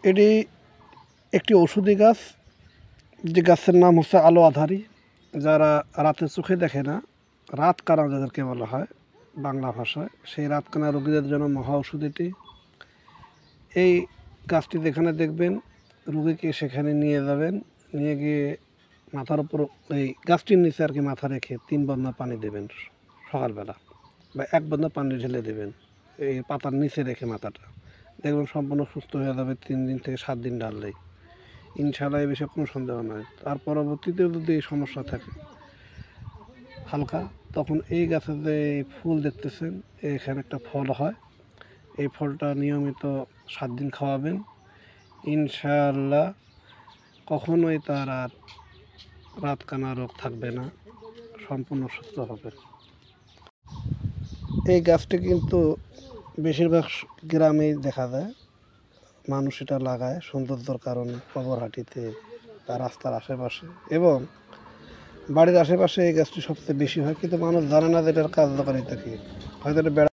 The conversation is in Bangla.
এটি একটি ঔষধি গাছ, যে গাছের নাম হচ্ছে আলো আঁধারি। যারা রাতে চোখে দেখে না, রাত কানা যাদেরকে বলা হয় বাংলা ভাষায়, সেই রাত কানা রোগীদের জন্য মহা ওষুধ এটি। এই গাছটি যেখানে দেখবেন রোগীকে সেখানে নিয়ে যাবেন, নিয়ে গিয়ে মাথার উপর এই গাছটির নিচে আর কি মাথা রেখে 3 বন্যা পানি দেবেন সকালবেলা, বা 1 বন্যা পানি ঢেলে দেবেন এই পাতার নিচে রেখে মাথাটা, দেখবেন সম্পূর্ণ সুস্থ হয়ে যাবে 3 দিন থেকে 7 দিন ঢাললেই, ইনশাআল্লাহ। এই বিষয়ে কোনো সন্দেহ নয়। তার পরবর্তীতেও যদি এই সমস্যা থাকে হালকা, তখন এই গাছের যে ফুল দেখতেছেন এখানে একটা ফল হয়, এই ফলটা নিয়মিত 7 দিন খাওয়াবেন, ইনশাআল্লাহ কখনোই তার আর রাতকানা রোগ থাকবে না, সম্পূর্ণ সুস্থ হবে। এই গাছটি কিন্তু বেশিরভাগ গ্রামেই দেখা যায়, মানুষ এটা লাগায় সৌন্দর্যের কারণে, কবরহাটিতে বা রাস্তার আশেপাশে এবং বাড়ির আশেপাশে এই গাছটি সবচেয়ে বেশি হয়, কিন্তু মানুষ জানে না যে এটার কার্যকারিতা কী। হয়তো এটা